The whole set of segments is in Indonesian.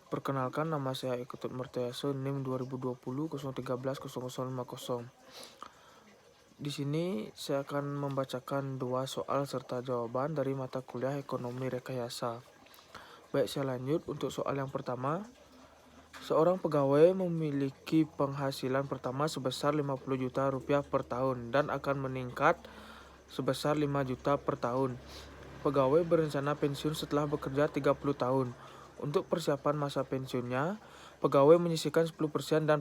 Perkenalkan, nama saya Iketut Martiaso, NIM 2020 013 0050. Di sini saya akan membacakan 2 soal serta jawaban dari mata kuliah Ekonomi Rekayasa. Baik, saya lanjut untuk soal yang pertama. Seorang pegawai memiliki penghasilan pertama sebesar 50 juta rupiah per tahun dan akan meningkat sebesar 5 juta per tahun. Pegawai berencana pensiun setelah bekerja 30 tahun. Untuk persiapan masa pensiunnya, pegawai menyisihkan 10%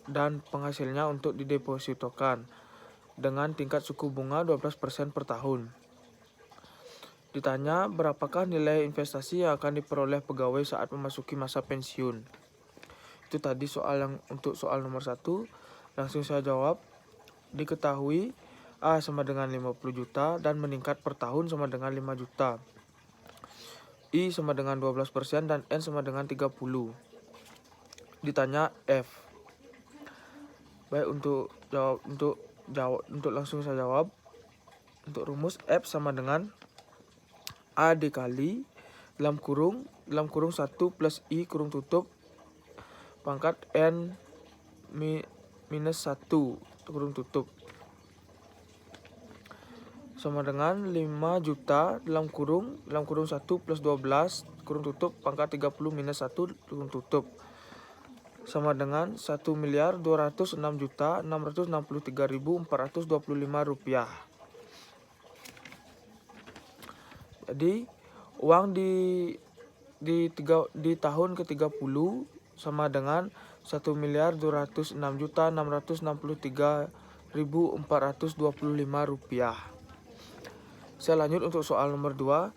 dan penghasilnya untuk didepositokan dengan tingkat suku bunga 12% per tahun. Ditanya, berapakah nilai investasi yang akan diperoleh pegawai saat memasuki masa pensiun? Itu tadi untuk soal nomor 1. Langsung saya jawab. Diketahui A sama dengan 50 juta dan meningkat per tahun sama dengan 5 juta. I sama dengan 12% dan N sama dengan 30. Ditanya F. Baik, untuk langsung saya jawab. Untuk rumus, F sama dengan A dikali dalam kurung 1 plus I kurung tutup pangkat N minus 1 kurung tutup sama dengan 5 juta dalam kurung 1 plus 12 kurung tutup pangkat 30 minus 1 kurung tutup sama dengan 1.206.663.425 rupiah. Jadi uang di tahun ke-30 sama dengan 1.206.663.425 rupiah. Saya lanjut untuk soal nomor 2.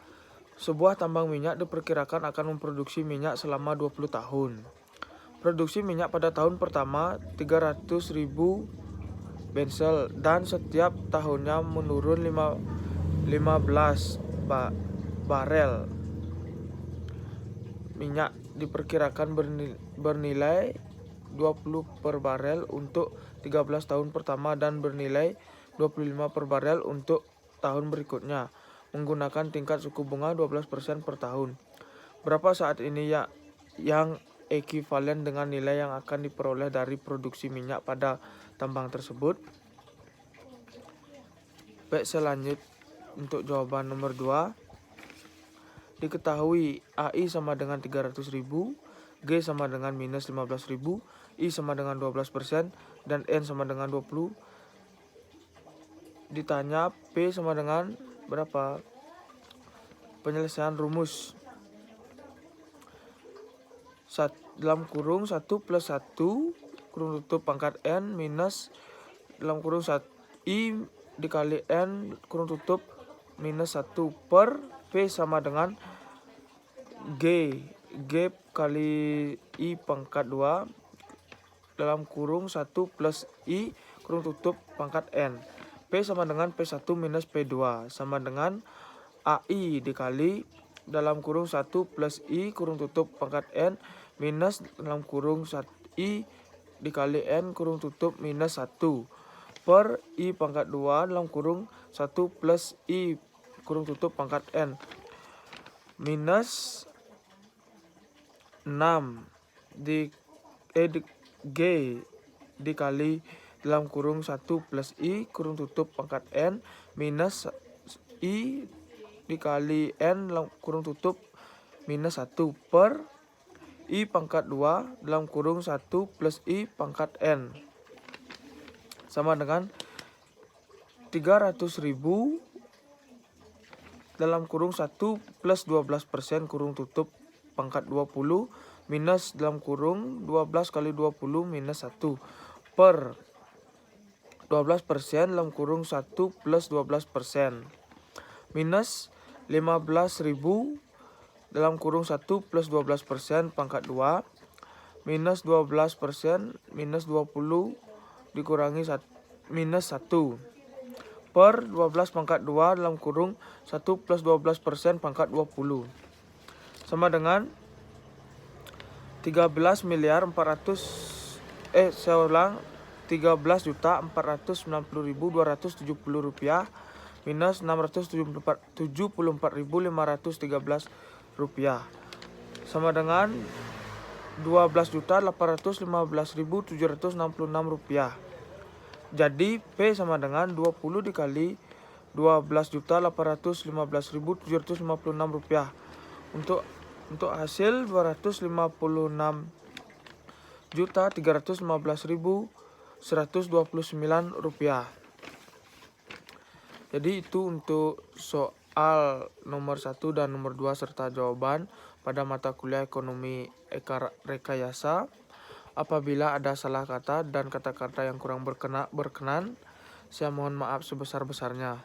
Sebuah tambang minyak diperkirakan akan memproduksi minyak selama 20 tahun. Produksi minyak pada tahun pertama 300.000 barel dan setiap tahunnya menurun 15 barel. Minyak diperkirakan bernilai 20 per barel untuk 13 tahun pertama dan bernilai 25 per barel untuk tahun berikutnya, menggunakan tingkat suku bunga 12% per tahun. Berapa saat ini yang ekivalen dengan nilai yang akan diperoleh dari produksi minyak pada tambang tersebut? Baik, saya lanjut untuk jawaban nomor 2. Diketahui AI sama dengan 300.000, G sama dengan minus 15.000, I sama dengan 12%, dan N sama dengan 20. Ditanya P sama dengan berapa? Penyelesaian rumus. Dalam kurung 1 plus 1 kurung tutup pangkat N minus dalam kurung 1 I dikali N kurung tutup minus 1 per P sama dengan G kali I pangkat 2 dalam kurung 1 plus I kurung tutup pangkat N. P sama dengan P1 minus P2 sama dengan AI dikali dalam kurung 1 plus I kurung tutup pangkat N minus dalam kurung 1 I dikali N kurung tutup minus 1 per I pangkat 2 dalam kurung 1 plus I kurung tutup pangkat N minus 6 G dikali dalam kurung 1 plus I kurung tutup pangkat N minus I dikali N dalam kurung tutup minus 1 per I pangkat 2 dalam kurung 1 plus I pangkat N sama dengan 300.000 dalam kurung 1 plus 12% kurung tutup pangkat 20 minus dalam kurung 12 kali 20 minus 1 per 12% dalam kurung 1 plus 12% minus 15.000 dalam kurung 1 plus 12% pangkat 2 minus 12% minus 20 dikurangi minus 1 per 12 pangkat 2 dalam kurung 1 plus 12% pangkat 20 sama dengan 13.490.270 rupiah minus 674.513 rupiah sama dengan 12.815.766 rupiah. Jadi P sama dengan 20 dikali 12.815.756 rupiah. Untuk hasil 256.315.129 rupiah. Jadi itu untuk soal nomor 1 dan nomor 2 serta jawaban pada mata kuliah ekonomi rekayasa. Apabila ada salah kata dan kata-kata yang kurang berkenan, saya mohon maaf sebesar-besarnya.